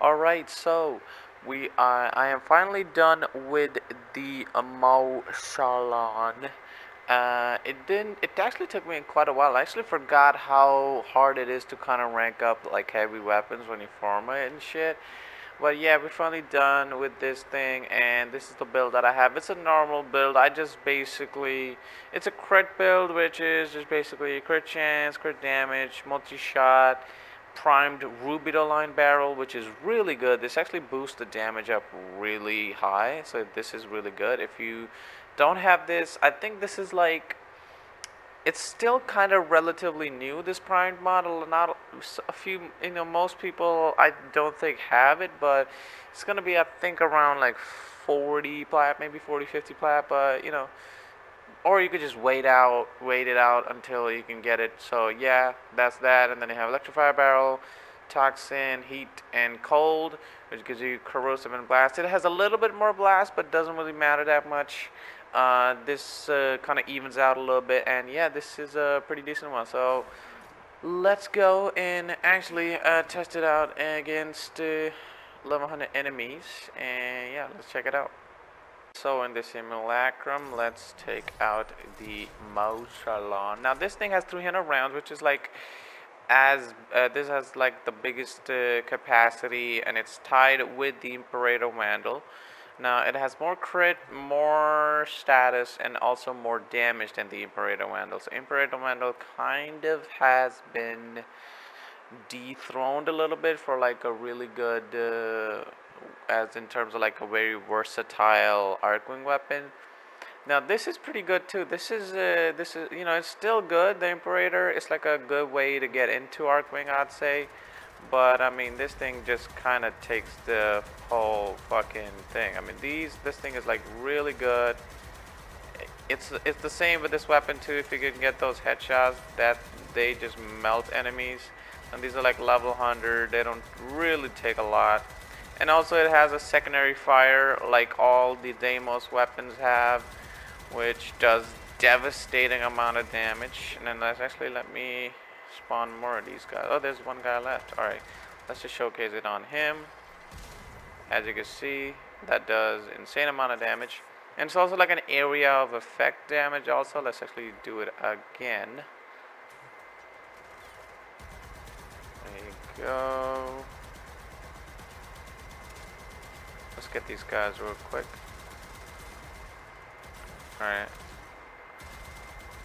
Alright, so I am finally done with the Mausolon. It actually took me quite a while. I actually forgot how hard it is to kind of rank up like heavy weapons when you farm it and shit. But yeah, we're finally done with this thing, and this is the build that I have. It's a normal build. I just basically, it's a crit build, which is just basically crit chance, crit damage, multi-shot, primed rubidoline barrel, which is really good. This actually boosts the damage up really high, so this is really good. If you don't have this, I think this is like, it's still kind of relatively new, this primed model. Not a few, most people I don't think have it, but it's gonna be, I think, around like 40 plat, maybe 40, 50 plat, but or you could just wait it out until you can get it. So yeah, that's that. And then you have electrifier barrel, toxin, heat, and cold, which gives you corrosive and blast. It has a little bit more blast, but doesn't really matter that much. This kind of evens out a little bit, and yeah, this is a pretty decent one. So let's go and actually test it out against level 100 enemies, and yeah, let's check it out. So in the simulacrum, let's take out the Mausolon. Now this thing has 300 rounds, which is like, as this has like the biggest capacity, and it's tied with the Imperator Vandal. Now it has more crit, more status, and also more damage than the Imperator Vandal. So Imperator Vandal kind of has been dethroned a little bit for like a really good, as in terms of like a very versatile arcwing weapon. Now this is pretty good too. This is it's still good. The Imperator is like a good way to get into arcwing, I'd say. But I mean, this thing just kind of takes the whole fucking thing. I mean, this thing is like really good. It's the same with this weapon too. If you can get those headshots, that they just melt enemies. And these are like level 100. They don't really take a lot. And also it has a secondary fire like all the Deimos weapons have, which does devastating amount of damage. And then let me spawn more of these guys. Oh, there's one guy left. Alright, let's just showcase it on him. As you can see, that does insane amount of damage. And it's also like an area of effect damage also. Let's actually do it again. There you go. Let's get these guys real quick. Alright.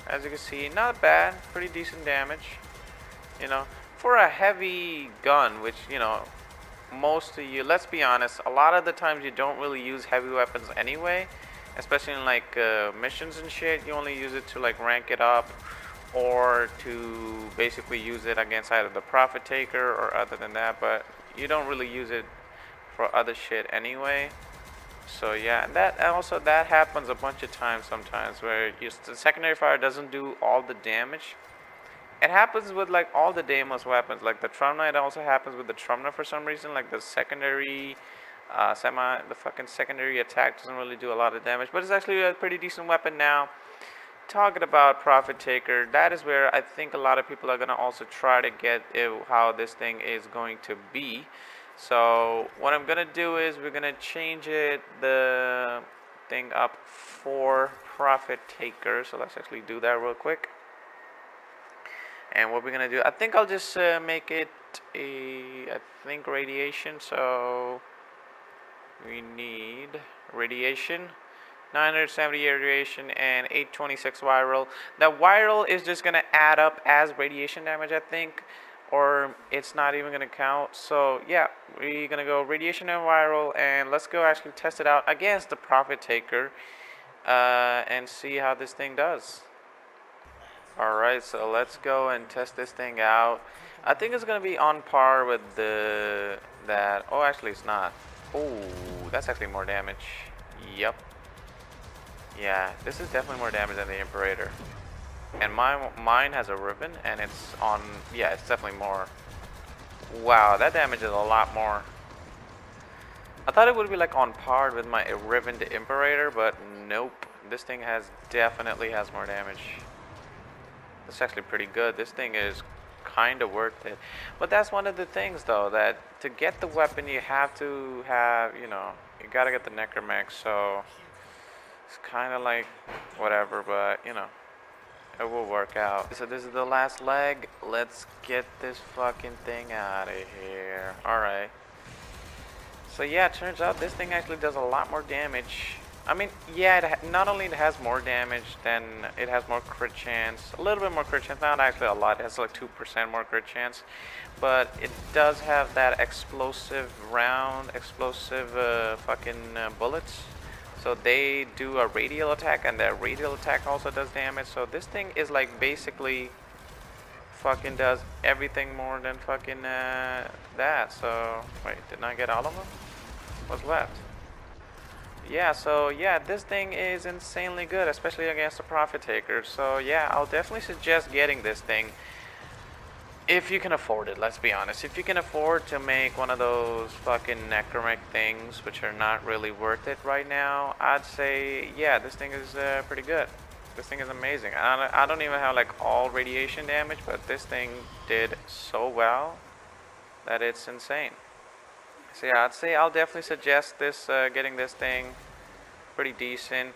As you can see, not bad. Pretty decent damage. For a heavy gun, which, most of you, let's be honest, a lot of the times you don't really use heavy weapons anyway. Especially in like missions and shit. You only use it to like rank it up, or to basically use it against either the Profit Taker or other than that. But you don't really use it for other shit anyway. So yeah, that happens a bunch of times sometimes, where the secondary fire doesn't do all the damage. It happens with like all the Deimos weapons, like the Trumna. It also happens with the Trumna for some reason. Like the secondary, the fucking secondary attack doesn't really do a lot of damage, but it's actually a pretty decent weapon now. Talking about Profit Taker, that is where I think a lot of people are gonna also try to get how this thing is going to be. So what I'm gonna do is we're gonna change the thing up for Profit Taker. So let's actually do that real quick. And what we're gonna do, I think I'll just make it I think radiation. So we need radiation, 978 radiation and 826 viral. Now viral is just gonna add up as radiation damage, I think, or it's not even gonna count. So yeah, we're gonna go radiation and viral, and let's go actually test it out against the Profit Taker and see how this thing does. Alright, so let's go and test this thing out. I think it's gonna be on par with oh, actually it's not. Oh, that's actually more damage. Yep. Yeah, this is definitely more damage than the Imperator. And mine has a ribbon, and it's on, yeah, it's definitely more. Wow, that damage is a lot more. I thought it would be like on par with my ribboned Imperator, but nope. This thing definitely has more damage. It's actually pretty good. This thing is kind of worth it. But that's one of the things, though, that to get the weapon, you have to have, you know, you gotta get the necromech. So it's kind of like whatever, but you know, it will work out. So this is the last leg. Let's get this fucking thing out of here. All right. So yeah, it turns out this thing actually does a lot more damage. I mean, yeah, not only it has more damage, then it has more crit chance. A little bit more crit chance, not actually a lot. It has like 2% more crit chance. But it does have that explosive round, explosive bullets. So they do a radial attack, and that radial attack also does damage. So this thing is like basically fucking does everything more than fucking that. So wait, didn't I get all of them? What's left? Yeah, so yeah, this thing is insanely good, especially against the profit takers. So yeah, I'll definitely suggest getting this thing if you can afford it. Let's be honest, if you can afford to make one of those fucking necromech things, which are not really worth it right now, I'd say yeah, this thing is pretty good. This thing is amazing. I don't even have like all radiation damage, but this thing did so well that it's insane. So yeah, I'd say I'll definitely suggest this, getting this thing pretty decent.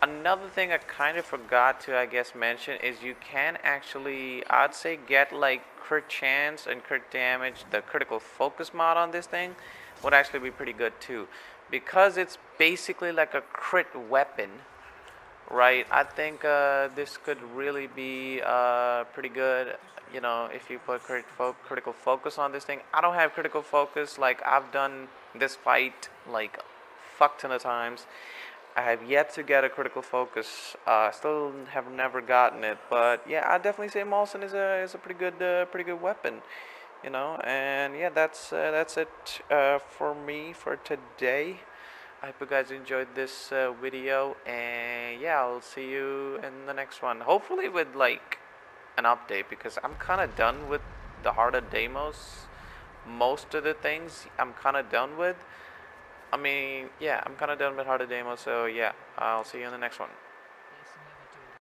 Another thing I kind of forgot to, I guess, mention is you can actually, I'd say, get like crit chance and crit damage. The critical focus mod on this thing would actually be pretty good too, because it's basically like a crit weapon, right? I think this could really be pretty good. You know, if you put critical focus on this thing. I don't have critical focus. Like, I've done this fight like fuck ton of times. I have yet to get a critical focus. Still have never gotten it. But yeah, I definitely say Mausolon is a pretty good weapon. You know, and yeah, that's it for me for today. I hope you guys enjoyed this video, and yeah, I'll see you in the next one. Hopefully with like an update, because I'm kind of done with the Heart of Deimos. Most of the things I'm kind of done with. I mean, yeah, I'm kind of done with Heart of Deimos, so yeah, I'll see you in the next one.